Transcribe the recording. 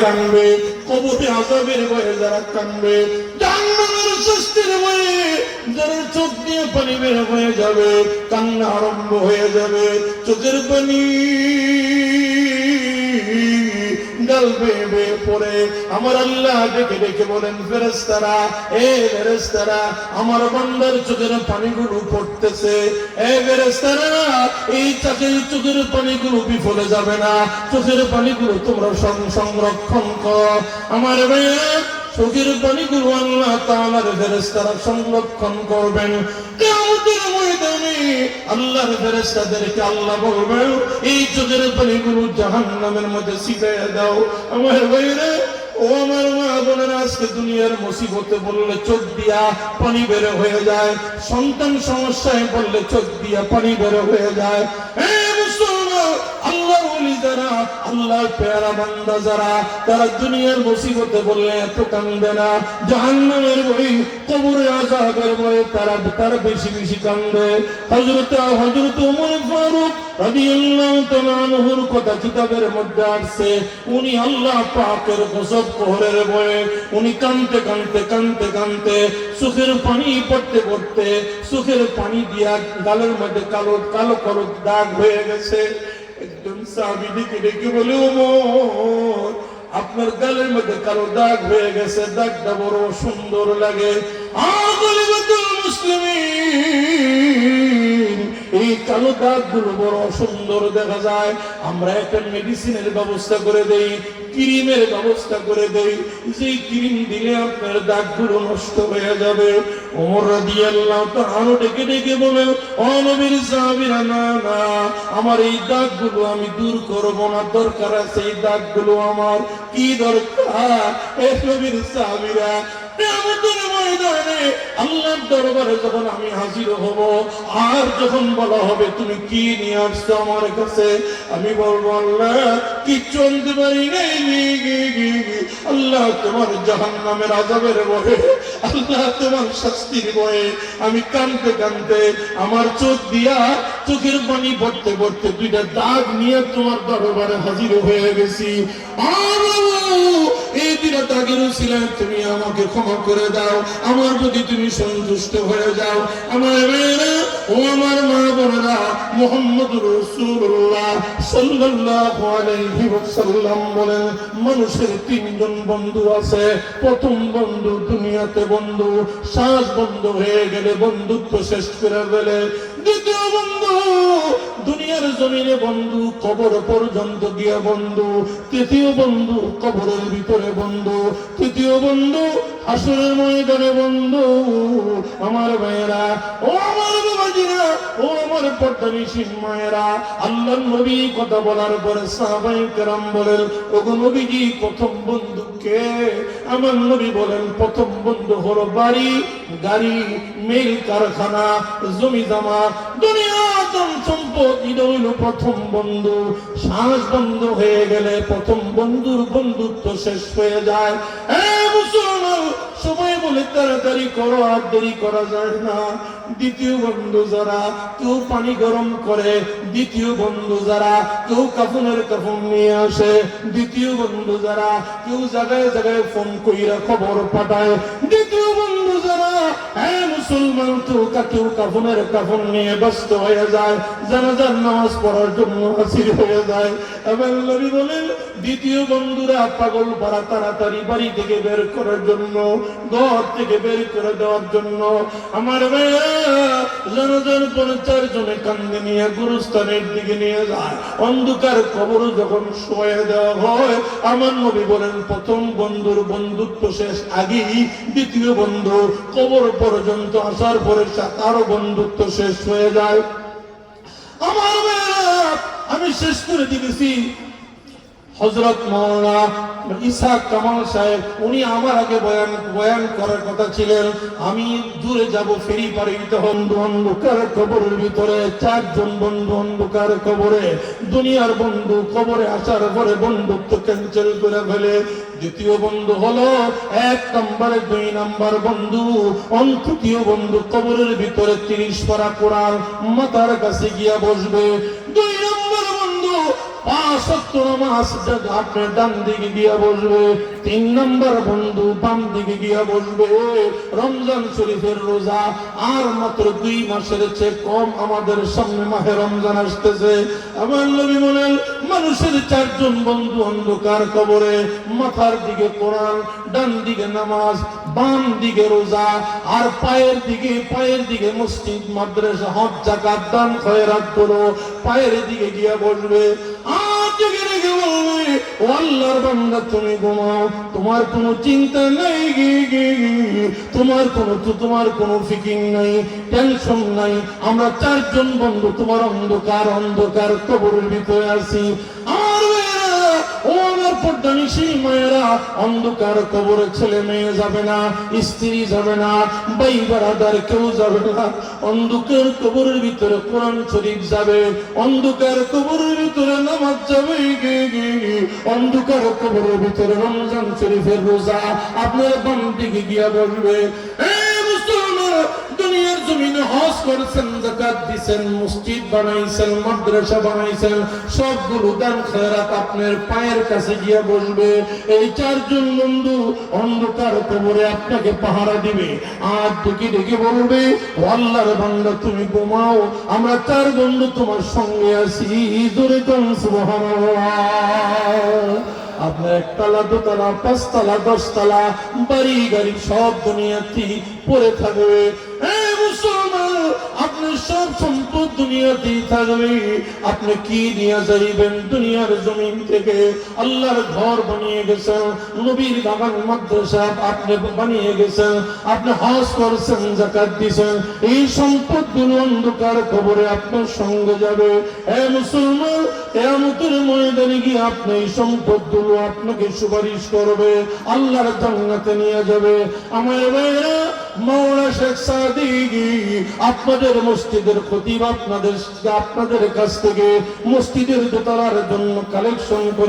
কানবে, কবরে আযাবের ভয়ে যারা কানবে, জাহান্নামের শাস্তির ভয়ে যারা চোখ দিয়ে পানি বের হয়ে যাবে, কান্না আরম্ভ হয়ে যাবে, চোখের পানি গাল বেয়ে বেয়ে পড়ে আমার আল্লাহ ডেকে ডেকে বলেন, ফেরেশতারা, এ ফেরেশতারা, আমার বান্দার চোখের পানিগুলো পড়তেছে, এ ফেরেশতারা, এই চোখের পানিগুলো বিফলে যাবে না, চোখের পানিগুলো তোমরা সংরক্ষণ করো। আমার ভাইয়া, চোখের পানিগুলো আল্লাহ তাআলার ফেরেশতারা সংরক্ষণ করবেন। কিয়ামতের ময়দানে আল্লাহর ফেরেশতাদেরকে আল্লাহ বলবেন, এই চোখের পানিগুলো জাহান্নামের মধ্যে ছিটিয়ে দাও। আমার ভাইরা, ও আমার মা বোনেরা, আজকে দুনিয়ার মুসিবতে বললে চোখ দিয়া পানি বের হয়ে যায়, সন্তান সমস্যায় বললে চোখ দিয়া পানি বের হয়ে যায়। আল্লাহর ওলি যারা, আল্লাহর পেয়ারা বান্দা যারা, তারা দুনিয়ার মুসিবতে বললে এত কান্দে না, জাহান্নামের ভয়, কবরে আযাবের ভয়ে তারা বেশি বেশি কান্দে। হযরত ওমর ফারুক রাদিয়াল্লাহু তাআলা আনহুর কথা কিতাবের মধ্যে আসছে, উনি আল্লাহ পাকের গজব কোহরের ভয়ে উনি কাঁদতে কাঁদতে কাঁদতে কাঁদতে চোখের পানি পড়তে পড়তে চোখের পানি দিয়া গালের মধ্যে কালো কালো কালো দাগ হয়ে গেছে। একজন সাহাবী ডেকে বলে, ওমর, আপনার গালের মধ্যে কালো দাগ হয়ে গেছে, দাগটা বড় সুন্দর লাগে। মুসলিমিন, এই কালো দাগগুলো বড় সুন্দর দেখা যায়, আমরা একটা মেডিসিনের ব্যবস্থা করে দেই, ক্রিমের ব্যবস্থা করে দেই, যেই ক্রিম দিলে আপনার দাগগুলো নষ্ট হয়ে যাবে। ওমর রাদিয়াল্লাহু তাআলা ডেকে ডেকে বলে, ও নবীর সাহাবীরা, না না, আমার এই দাগগুলো আমি দূর করব না, দরকার আছে এই দাগগুলো আমার। কি দরকার? এ নবীর সাহাবীরা, কিয়ামতের ময়দানে আল্লাহর দরবারে যখন আমি হাজির হব, আর যখন বলা হবে তুমি কি নিয়ে আসছো আমার কাছে, আমি বলবো, আল্লাহ কিচ্ছু আনতে পারি নাই, আল্লাহ তোমার জাহান্নামের আযাবের ভয়ে, আল্লাহ তোমার শাস্তির ভয়ে আমি কাঁদতে কাঁদতে আমার চোখ দিয়া চোখের পানি পড়তে পড়তে দুইটা দাগ নিয়ে তোমার দরবারে হাজির হয়ে গেছি। এই দুইটা দাগের উসিলায় তুমি আমাকে ক্ষমা করে দাও, আমার প্রতি তুমি সন্তুষ্ট হয়ে যাও। আমার মেয়েরা, ও আমার মা বোনেরা, মুহাম্মদুর রাসূলুল্লাহ সাল্লাল্লাহু আলাইহি ওয়াসাল্লাম বলেন, মানুষের তিনজন বন্ধু আছে। প্রথম বন্ধু দুনিয়াতে বন্ধু, শ্বাস বন্ধ হয়ে গেলে বন্ধুত্ব শেষ করে ফেলে। দ্বিতীয় বন্ধু দুনিয়ার জমিনে বন্ধু, কবর পর্যন্ত গিয়া বন্ধু। তৃতীয় বন্ধু কবরের ভিতরে বন্ধু। তৃতীয় বন্ধু হাসরের ময়দানে বন্ধু। আমার ভাইয়েরা, ও আমার বাবাজিরা, ও আমার পর্দানিশীন মায়েরা, আল্লাহর নবী কথা বলার পরে সাহাবায়ে কেরাম বলেন, ওগো নবীজি, প্রথম বন্ধু কে? আমার নবী বলেন, প্রথম বন্ধু হলো বাড়ি, গাড়ি, মিল কারখানা, জমি জমা, দুনিয়া সম্পদ, এটা হইল প্রথম বন্ধু। শ্বাস বন্ধ হয়ে গেলে প্রথম বন্ধুর বন্ধুত্ব শেষ হয়ে যায়। মুসলমান, সময় বলে তাড়াতাড়ি করো, আর দেরি করা যায় না। দ্বিতীয় বন্ধু যারা, কেউ পানি গরম করে। দ্বিতীয় বন্ধু যারা, কেউ কাফনের কাফন নিয়ে আসে। দ্বিতীয় বন্ধু যারা, কেউ জায়গায় জায়গায় ফোন কইরা খবর পাঠায়। দ্বিতীয় বন্ধু যারা, মুসলমান, কেউ কাফনের কাফন নিয়ে ব্যস্ত হয়ে যায়, জানাজার নামাজ পড়ার জন্য হাজির হয়ে যায়। এবার নবী বলেন, দ্বিতীয় বন্ধুরা পাগল পাড়া তাড়াতাড়ি বাড়ি থেকে বের করার জন্য, ঘর থেকে বের করে দেওয়ার জন্য। আমার জানাজার পরে চারজনে কান্দে নিয়ে গুরুস্থানের দিকে নিয়ে যায়। অন্ধকার কবর যখন শোয়ে দেওয়া হয়, আমার নবী বলেন, প্রথম বন্ধুর বন্ধুত্ব শেষ আগেই দ্বিতীয় বন্ধু কবর পর্যন্ত আসার পরে তারও বন্ধুত্ব শেষ হয়ে যায়। আমার আমি শেষ করে দিয়েছি। হযরত মাওলানা ইসহাক কামাল সাহেব, উনি আমার আগে বয়ান করার কথা ছিলেন। আমি দূরে যাব, ফেরি পাড়ি দিতে বন্ধু অন্ধকার কবরের ভিতরে, চারজন বন্ধু অন্ধকার কবরে। দুনিয়ার বন্ধু কবরে আসার পরে বন্ধুত্ব ক্যান্সেল করে ফেলে। দ্বিতীয় বন্ধু হলো 1 নম্বরে, 2 নম্বর বন্ধু। তৃতীয় বন্ধু কবরের ভিতরে 30 পারা কোরআন মাথার কাছে গিয়া বসবে। 2 নম্বর বন্ধু 5 ওয়াক্ত নামাজ আপনার ডান দিকে গিয়া বসবে। 3 নাম্বার বন্ধু বাম দিকে গিয়া বসবে। রমজান শরীফের রোজা আর মাত্র 2 মাসের চেয়ে কম, আমাদের সামনে মাহে রমজান আসতেছে। আমার নবী বলেন, মানুষের 4 জন বন্ধু অন্ধকার কবরে, মাথার দিকে কোরআন, ডান দিকে নামাজ, বাম দিকে রোজা, আর পায়ের দিকে মসজিদ, মাদ্রাসা, হজ, যাকাত, দান, খয়রাত গুলো পায়ের দিকে গিয়া বসবে। আর দিকে রেখে বলবে, ও আল্লাহর বান্দা তুমি ঘুমাও, তোমার কোনো চিন্তা নাই, তোমার কোনো ফিকির নাই, টেনশন নাই। আমরা 4 জন বন্ধু তোমার অন্ধকার কবরের ভিতরে আছি। আর ও আমার পর্দানিশী মায়েরা, অন্ধকার কবরে ছেলে মেয়ে যাবে না, স্ত্রী যাবে না, ভাই বারাদার কেউ যাবে না। অন্ধকার কবরের ভিতরে কোরআন শরীফ যাবে, অন্ধকার কবরের ভিতরে নামাজ যাবে, অন্ধকার কবরের ভিতরে রমজান শরীফের রোজা আপনার বাম দিকে গিয়া বসবে। দুনিয়ার জমিনে হজ করেছেন, যাকাত দিয়েছেন, মসজিদ বানাইছেন, মাদ্রাসা বানাইছেন, সবগুলো দান খয়রাত আপনার পায়ের কাছে গিয়া বসবে। এই 4 জন বন্ধু অন্ধকার কবরে আপনাকে পাহারা দিবে। আর ডেকে বলবে, ও আল্লাহর বান্দা তুমি ঘুমাও, আমরা 4 বন্ধু তোমার সঙ্গে আছি। জোরে কোন সুবহানাল্লাহ। আপনার 1 তলা 2 তলা 5 তলা 10 তলা বাড়ি গাড়ি সব দুনিয়াতে পড়ে থাকবে। মুসলমান, আপনার সব সম্পদ দুনিয়াতেই থাকবে। আপনি কি নিয়ে যাইবেন দুনিয়ার জমিন থেকে? আল্লাহর ঘর বানিয়ে গেছেন, নবীর বাগান, মাদ্রাসা আপনি বানিয়ে গেছেন, আপনি হজ করছেন, যাকাত দিয়েছেন, এই সম্পদগুলো অন্ধকার কবরে আপনার সঙ্গে যাবে। হে মুসলমান, কিয়ামতের ময়দানে গিয়ে আপনি এই সম্পদগুলো আপনাকে সুপারিশ করবে, আল্লাহর জান্নাতে নিয়ে যাবে। আমার ভাইরা, মাওলানা শেখ সাদি আপনাদের মসজিদের খতিব আপনাদের কাছ থেকে মসজিদের দোতলার জন্য কালেকশন করে